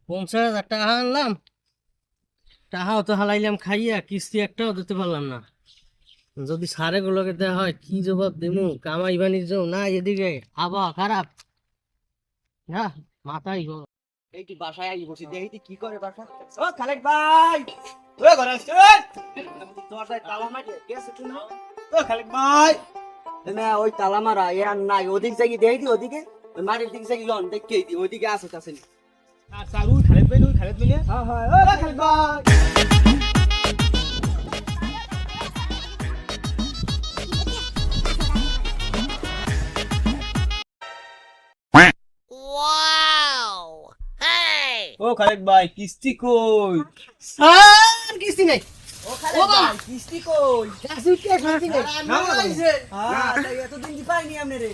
50,000 টাকা আনলাম, টাকাও তো হালাইলাম খাইয়া, কিস্তি একটাও দিতে পারলাম না। যদি সারে গুলোকে দেওয়া হয় কি জবাব দেবো? কামাই বাণিজ্য না, এদিকে আবহাওয়া খারাপ, না মাথায় গরম। এই তুই বাসায় আই বসে দেখি তুই কি করে বাসা। ও খালেক ভাই, ও ঘরে আসছেন? দরজায় তালা মারে গেছে তুই না? ও খালেক ভাই, না ওই তালা মারা এ আর নাই, ওদিক যাই দেখি দি, ওদিকে ওই মাটির দিকে যাই লন দেখি দি, ওদিকে আছে কাছে নি। আর স্যার ওই খালেক ভাই, ওই খালেক ভাই। হ্যাঁ হ্যাঁ, ও খালেক ভাই। ও খালেক ভাই কিস্তি কই? স্যার কিস্তি নাই। ও খালেক ভাই কিস্তি কই? কিস্তি নাই। না এতদিন দি পাইনি আমনে রে।